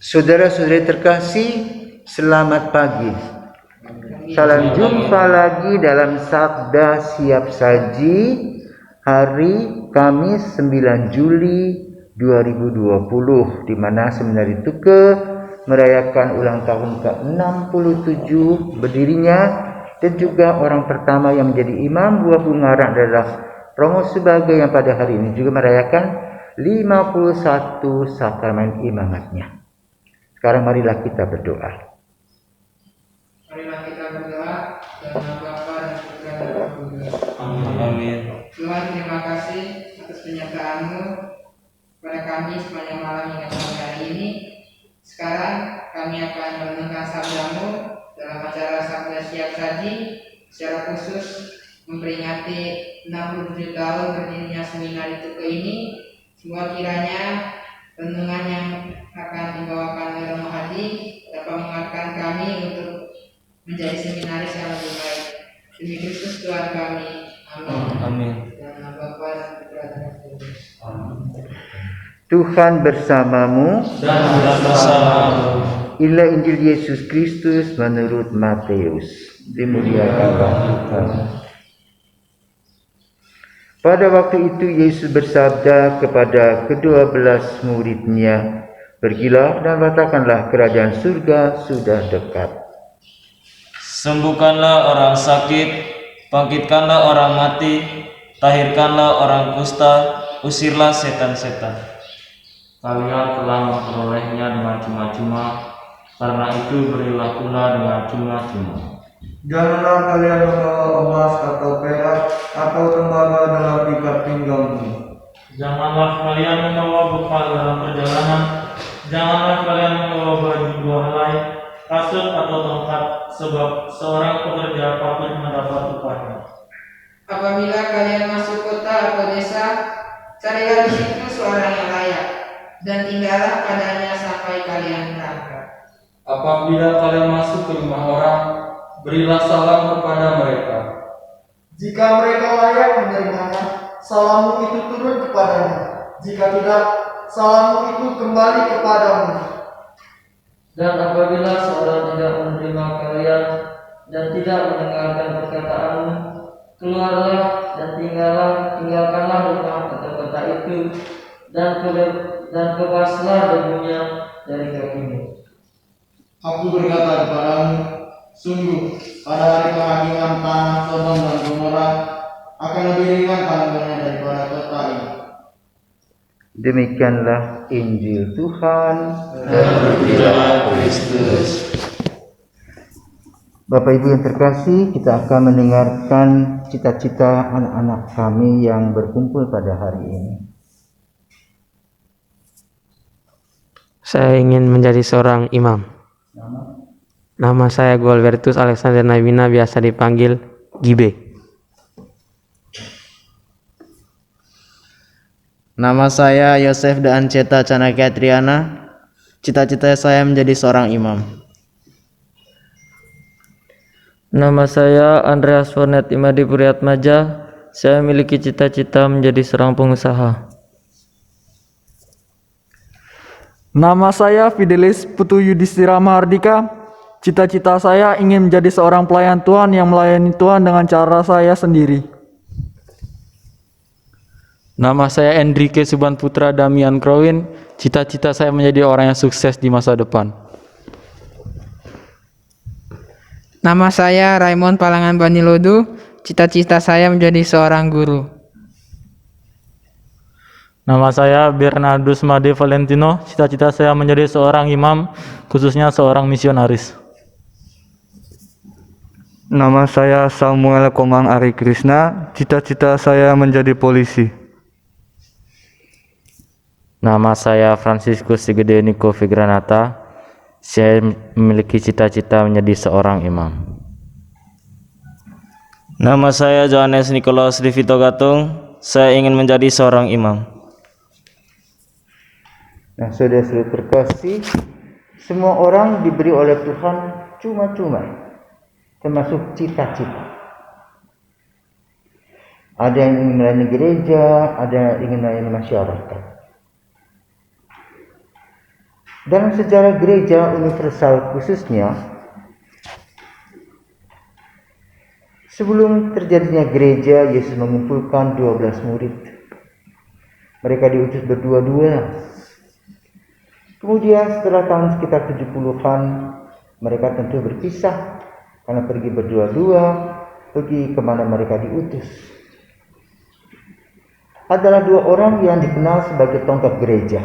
Saudara-saudari terkasih, selamat pagi. Salam jumpa lagi dalam Sabda Siap Saji hari Kamis 9 Juli 2020, di mana Seminari Tuke merayakan ulang tahun ke-67 berdirinya, dan juga orang pertama yang menjadi imam Buah Bungaran adalah Romo Sebagai yang pada hari ini juga merayakan 51 sakramen imamatnya. Sekarang marilah kita berdoa. Marilah kita berdoa dalam nama Bapa dan Putra dan Roh Kudus. Amin. Tuhan, terima kasih atas penyertaan-Mu pada kami sepanjang malam hingga pagi hari ini. Sekarang kami akan merenungkan sabda-Mu dalam acara Sabda Siap Saji, secara khusus memperingati 67 tahun berdirinya Seminari Tuke ini. Semoga kiranya renungan yang akan dibawakan oleh Romo Hadi dapat menguatkan kami untuk menjadi seminaris yang lebih baik. Demi Kristus Tuhan kami. Amin. Amin. Dalam nama Bapa dan Putra dan Roh Kudus. Tuhan bersamamu. Dan bersamamu. Inilah Injil Yesus Kristus menurut Matius. Dimuliakanlah Tuhan. Pada waktu itu Yesus bersabda kepada ke-12 murid-Nya, "Pergilah dan katakanlah kerajaan surga sudah dekat." Sembuhkanlah orang sakit, bangkitkanlah orang mati, tahirkanlah orang kusta, usirlah setan-setan. Kalian telah memperolehnya dengan cuma-cuma, karena itu berilah pula dengan cuma-cuma. Janganlah kalian membawa emas atau perak atau tembaga dalam ikat pinggangmu. Janganlah kalian membawa bekal dalam perjalanan. Janganlah kalian membawa baju dua helai, kasut atau tongkat, sebab seorang pekerja patut mendapat upahnya. Apabila kalian masuk kota atau desa, carilah di situ seorang yang layak, dan tinggallah padanya sampai kalian berangkat. Apabila kalian masuk ke rumah orang, berilah salam kepada mereka. Jika mereka layak menerimanya, salammu itu turun kepadanya. Jika tidak, salammu itu kembali kepadamu. Dan apabila seorang tidak menerima kalian dan tidak mendengarkan perkataanmu, keluarlah dan tinggalkanlah rumah atau kota itu, dan kebaslah debunya dari kakimu. Aku berkata kepadamu, sungguh pada hari penghakiman tanah Sodom dan Gomora akan lebih ringan tanggungannya daripada kota ini. Demikianlah Injil Tuhan. Terpujilah Kristus. Bapak Ibu yang terkasih, kita akan mendengarkan cita-cita anak-anak kami yang berkumpul pada hari ini. Saya ingin menjadi seorang imam. Nama saya Gualbertus Alexander Nabina, biasa dipanggil Gibe. Nama saya Yosef Daanceta Canakya Triana. Cita-cita saya menjadi seorang imam. Nama saya Andreas Fornet Imadi Puriatmaja. Saya memiliki cita-cita menjadi seorang pengusaha. Nama saya Fidelis Putu Yudhistira Mahardika. Cita-cita saya ingin menjadi seorang pelayan Tuhan yang melayani Tuhan dengan cara saya sendiri. Nama saya Enrique Suban Putra Damian Crowin. Cita-cita saya menjadi orang yang sukses di masa depan. Nama saya Raymond Palangan Banilodu. Cita-cita saya menjadi seorang guru. Nama saya Bernardus Made Valentino. Cita-cita saya menjadi seorang imam, khususnya seorang misionaris. Nama saya Samuel Komang Ari Krishna. Cita-cita saya menjadi polisi. Nama saya Franciscus Sigede Niko Figranata. Saya memiliki cita-cita menjadi seorang imam. Nama saya Johannes Nikolaus Divito Gatung. Saya ingin menjadi seorang imam. Nah, saudara-saudara terkasih, semua orang diberi oleh Tuhan cuma-cuma, termasuk cita-cita. Ada yang ingin melayani gereja, ada yang ingin melayani masyarakat. Dalam sejarah gereja universal khususnya, sebelum terjadinya gereja, Yesus mengumpulkan 12 murid. Mereka diutus berdua-dua. Kemudian setelah tahun sekitar 70-an, mereka tentu berpisah karena pergi berdua-dua, pergi kemana mereka diutus. Adalah dua orang yang dikenal sebagai tongkat gereja,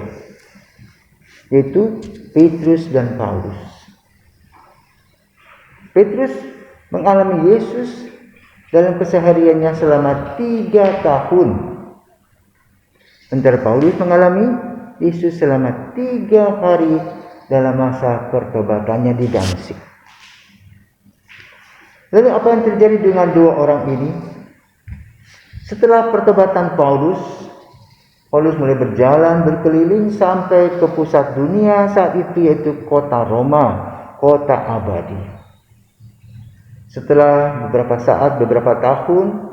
yaitu Petrus dan Paulus. Petrus mengalami Yesus dalam kesehariannya selama 3 tahun. Sementara Paulus mengalami Yesus selama 3 hari dalam masa pertobatannya di Damsyik. Lalu apa yang terjadi dengan dua orang ini? Setelah pertobatan Paulus mulai berjalan berkeliling sampai ke pusat dunia saat itu, yaitu kota Roma, kota abadi. Setelah beberapa saat, beberapa tahun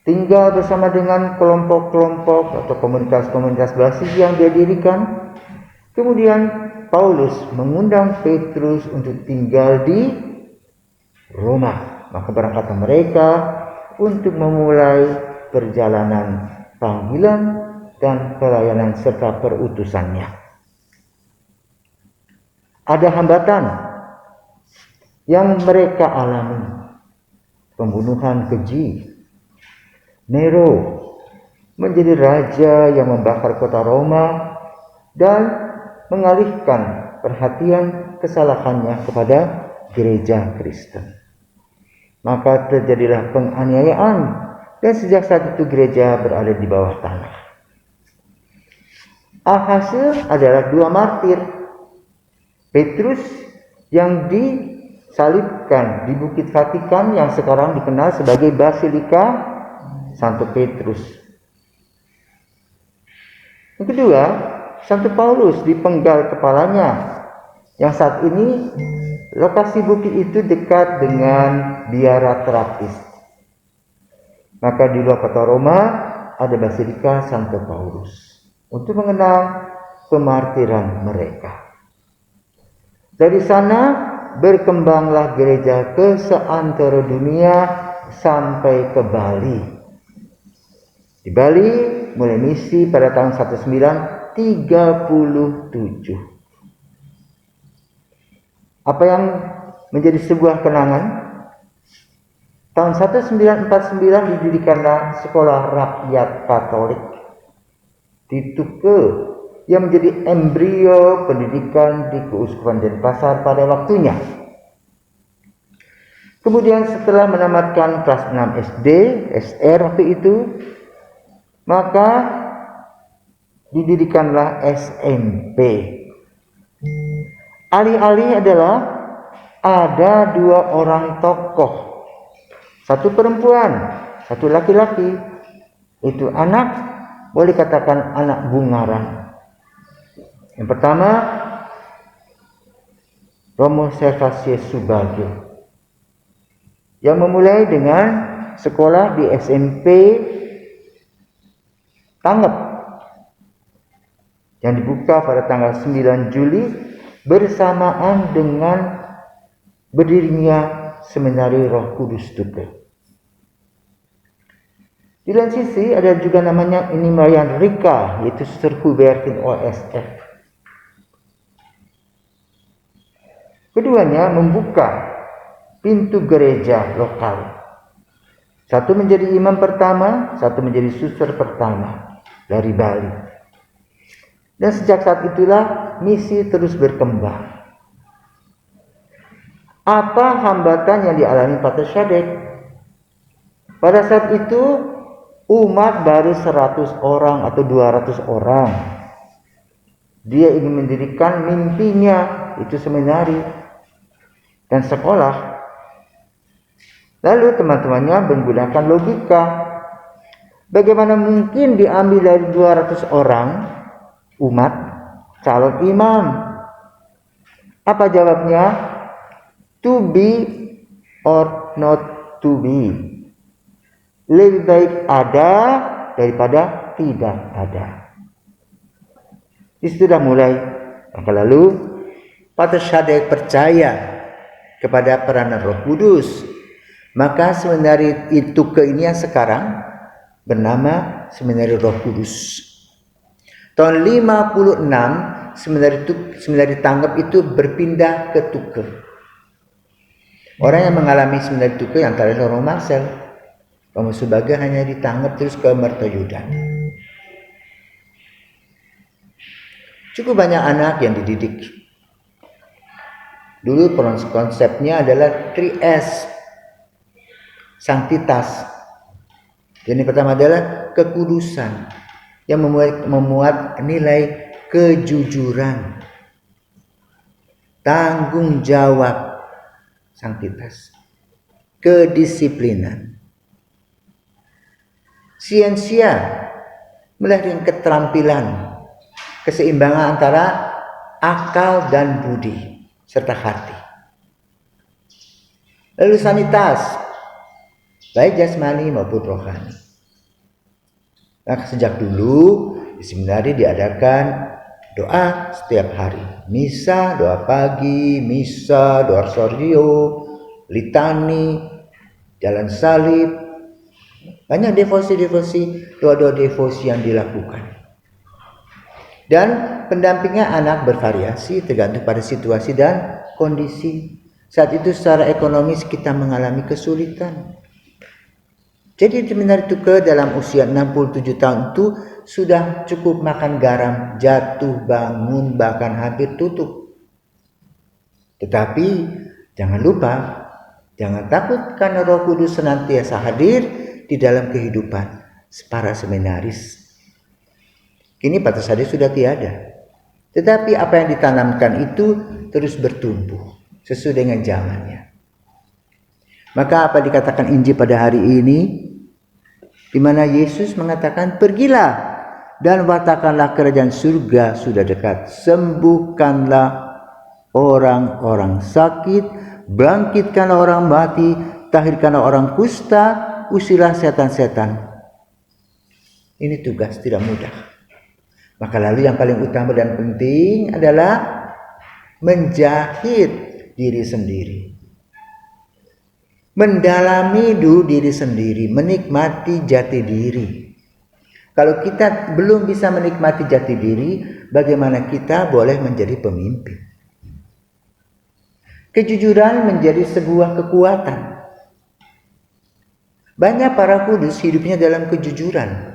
tinggal bersama dengan kelompok-kelompok atau komunitas-komunitas basis yang dia dirikan, kemudian Paulus mengundang Petrus untuk tinggal di Roma. Maka berangkatlah mereka untuk memulai perjalanan panggilan dan pelayanan serta perutusannya. Ada hambatan yang mereka alami. Pembunuhan keji. Nero menjadi raja yang membakar kota Roma dan mengalihkan perhatian kesalahannya kepada gereja Kristen. Maka terjadilah penganiayaan dan sejak saat itu gereja berada di bawah tanah. Alhasil adalah 2 martir. Petrus yang disalibkan di Bukit Vatikan yang sekarang dikenal sebagai Basilika Santo Petrus. Yang kedua, Santo Paulus dipenggal kepalanya, yang saat ini lokasi bukit itu dekat dengan biara Trappist. Maka di luar kota Roma ada Basilika Santo Paulus untuk mengenang kemartiran mereka. Dari sana berkembanglah gereja ke seantero dunia sampai ke Bali. Di Bali mulai misi pada tahun 1937. Apa yang menjadi sebuah kenangan? Tahun 1949 didirikanlah Sekolah Rakyat Katolik di Tuke yang menjadi embrio pendidikan di Keuskupan Denpasar pada waktunya. Kemudian setelah menamatkan kelas 6 SD, SR waktu itu, maka didirikanlah SMP. Alih-alih adalah ada 2 orang tokoh, 1 perempuan, 1 laki-laki. Itu anak, boleh katakan anak bungaran. Yang pertama, Romo Servasius Subagio, yang memulai dengan sekolah di SMP Tanggep yang dibuka pada tanggal 9 Juli bersamaan dengan berdirinya Seminari Roh Kudus Tuke. Di lain sisi ada juga namanya ini Marian Rika, yaitu Suster Hubertin OSF. Keduanya membuka pintu gereja lokal. Satu menjadi imam pertama, satu menjadi suster pertama dari Bali. Dan sejak saat itulah misi terus berkembang. Apa hambatan yang dialami Pater Shadek? Pada saat itu umat baru 100 orang atau 200 orang. Dia ingin mendirikan mimpinya, itu seminari dan sekolah. Lalu teman-temannya menggunakan logika. Bagaimana mungkin diambil dari 200 orang umat calon imam? Apa jawabnya? To be or not to be. Lebih baik ada daripada tidak ada. Disitulah mulai Maka lalu Pater Shadek percaya kepada peranan Roh Kudus. Maka seminari itu ini yang sekarang bernama Seminari Roh Kudus. Tahun 56 seminari Tanggap itu berpindah ke Tuke. Orang yang mengalami seminari Tuke yang antara lain Romo Marcel, Romo Subagio hanya di Tanggap terus ke Mertoyudan. Cukup banyak anak yang dididik. Dulu konsepnya adalah 3S, sanktitas. Yang pertama adalah kekudusan yang memuat nilai kejujuran, tanggung jawab, sanktitas, kedisiplinan. Siensia melahirkan keterampilan, keseimbangan antara akal dan budi serta hati. Lalu sanitas, baik jasmani maupun rohani. Nah, sejak dulu di seminari diadakan doa setiap hari. Misa, doa pagi, misa, doa sordio, litani, jalan salib. Banyak devosi-devosi, doa-doa devosi yang dilakukan. Dan pendampingnya anak bervariasi tergantung pada situasi dan kondisi. Saat itu secara ekonomis kita mengalami kesulitan. Jadi seminari Tuke dalam usia 67 tahun itu sudah cukup makan garam, jatuh bangun, bahkan hampir tutup. Tetapi jangan lupa, jangan takut karena Roh Kudus senantiasa hadir di dalam kehidupan para seminaris. Kini Pater Shadek sudah tiada. Tetapi apa yang ditanamkan itu terus bertumbuh sesuai dengan zamannya. Maka apa dikatakan Injil pada hari ini? Di mana Yesus mengatakan, pergilah dan wartakanlah kerajaan surga sudah dekat. Sembuhkanlah orang-orang sakit, bangkitkanlah orang mati, tahirkanlah orang kusta, usirlah setan-setan. Ini tugas tidak mudah. Maka lalu yang paling utama dan penting adalah menjahit diri sendiri. Mendalami dulu diri sendiri, menikmati jati diri. Kalau kita belum bisa menikmati jati diri, bagaimana kita boleh menjadi pemimpin? Kejujuran menjadi sebuah kekuatan. Banyak para kudus hidupnya dalam kejujuran.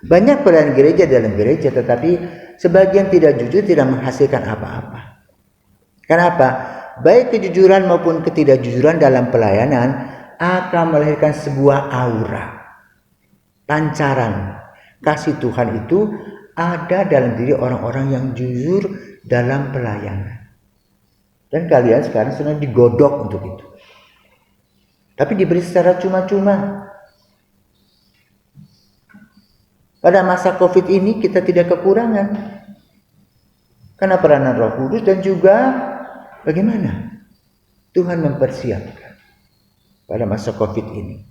Banyak pelayan gereja dalam gereja, tetapi sebagian tidak jujur, tidak menghasilkan apa-apa. Kenapa? Baik kejujuran maupun ketidakjujuran dalam pelayanan akan melahirkan sebuah aura, pancaran kasih Tuhan itu ada dalam diri orang-orang yang jujur dalam pelayanan. Dan kalian sekarang sedang digodok untuk itu. Tapi diberi secara cuma-cuma. Pada masa COVID ini kita tidak kekurangan. Karena peranan Roh Kudus dan juga bagaimana Tuhan mempersiapkan pada masa COVID ini.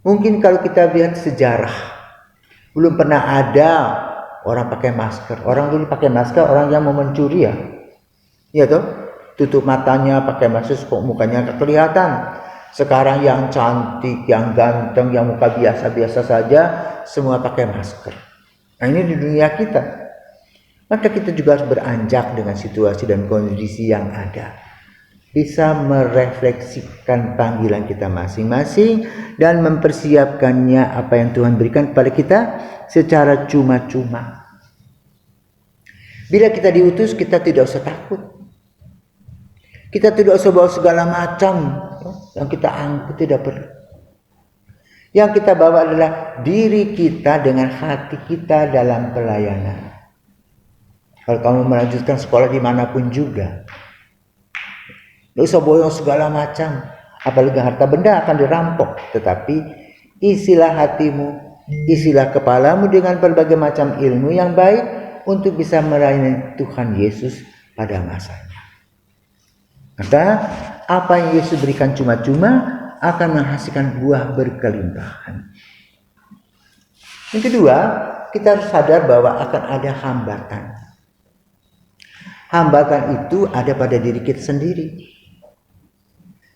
Mungkin kalau kita lihat sejarah, belum pernah ada orang pakai masker. Orang dulu pakai masker, orang yang mau mencuri ya. Iya toh? Tutup matanya, pakai masker, kok mukanya nggak kelihatan. Sekarang yang cantik, yang ganteng, yang muka biasa-biasa saja, semua pakai masker. Nah ini di dunia kita. Maka kita juga harus beranjak dengan situasi dan kondisi yang ada. Bisa merefleksikan panggilan kita masing-masing dan mempersiapkannya apa yang Tuhan berikan kepada kita secara cuma-cuma. Bila kita diutus, kita tidak usah takut. Kita tidak usah bawa segala macam yang kita angkut, tidak perlu. Yang kita bawa adalah diri kita dengan hati kita dalam pelayanan. Kalau kamu melanjutkan sekolah dimanapun juga, tidak usah boyong segala macam, apalagi harta benda akan dirampok. Tetapi isilah hatimu, isilah kepalamu dengan berbagai macam ilmu yang baik untuk bisa melayani Tuhan Yesus pada masanya. Maka apa yang Yesus berikan cuma-cuma akan menghasilkan buah berkelimpahan. Yang kedua, kita harus sadar bahwa akan ada hambatan. Hambatan itu ada pada diri kita sendiri.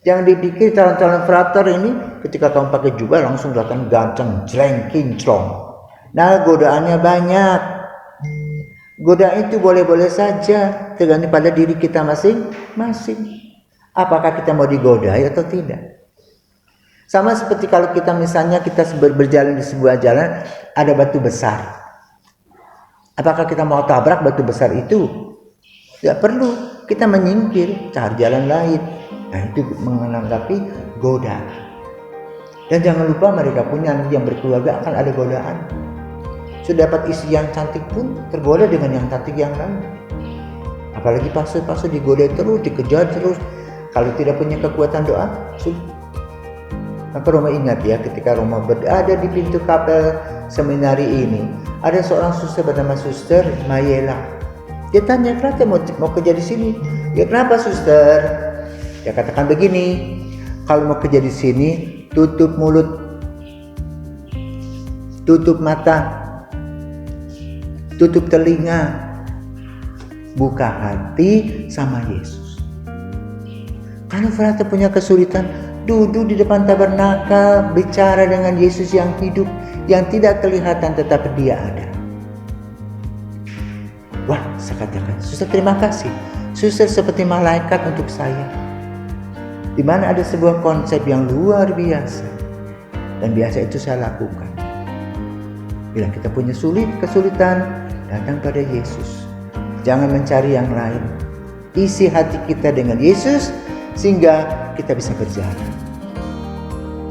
Jangan dipikir calon-calon frater ini ketika kamu pakai jubah langsung kelihatan ganteng, jreng, kinclong. Nah, godaannya banyak. Godaan itu boleh-boleh saja, tergantung pada diri kita masing-masing. Apakah kita mau digodai atau tidak? Sama seperti kalau kita misalnya kita berjalan di sebuah jalan, ada batu besar. Apakah kita mau tabrak batu besar itu? Tidak perlu, kita menyingkir, cari jalan lain. Nah, itu menanggapi godaan. Dan jangan lupa mereka pun yang berkeluarga akan ada godaan. Sudah dapat istri yang cantik pun tergoda dengan yang cantik yang lain. Apalagi pastor digoda terus, dikejar terus. Kalau tidak punya kekuatan doa, sudah. Maka Roma ingat ya, ketika Roma berada di pintu kapel seminari ini, ada seorang suster bernama Suster Mayela. Dia tanya, kenapa mau kerja di sini? Ya, kenapa suster? Dia katakan begini, kalau mau kerja di sini, tutup mulut, tutup mata, tutup telinga, buka hati sama Yesus. Kalau frater punya kesulitan, duduk di depan tabernakel, bicara dengan Yesus yang hidup, yang tidak kelihatan tetapi dia ada. Wah, saya katakan, suster terima kasih. Suster seperti malaikat untuk saya. Di mana ada sebuah konsep yang luar biasa. Dan biasa itu saya lakukan. Bila kita punya kesulitan, datang pada Yesus. Jangan mencari yang lain. Isi hati kita dengan Yesus sehingga kita bisa berjalan.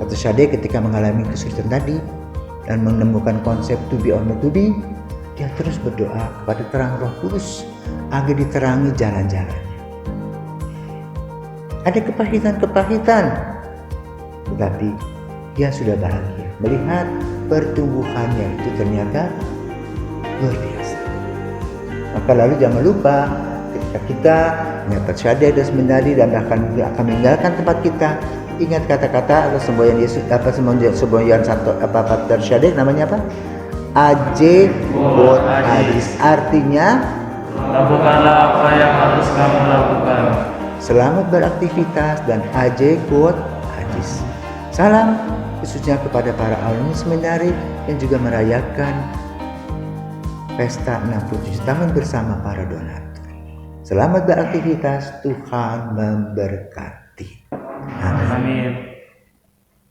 Atau Syade ketika mengalami kesulitan tadi dan menemukan konsep to be or not to be, dia terus berdoa kepada terang Roh Kudus agar diterangi jalan-jalannya. Ada kepahitan, tetapi dia sudah bahagia melihat pertumbuhannya itu ternyata luar biasa. Maka lalu jangan lupa ketika kita mendapat syahadat dan seminari dan akan meninggalkan tempat kita, ingat kata-kata atau semboyan Yesus semboyan Santo Pater Syahadat namanya apa? Aje Quod Agis, artinya lakukanlah apa yang harus kamu lakukan. Selamat beraktivitas dan Aje Quod Agis. Salam khususnya kepada para alumni seminari yang juga merayakan pesta 67 tahun bersama para donatur. Selamat beraktivitas, Tuhan memberkati.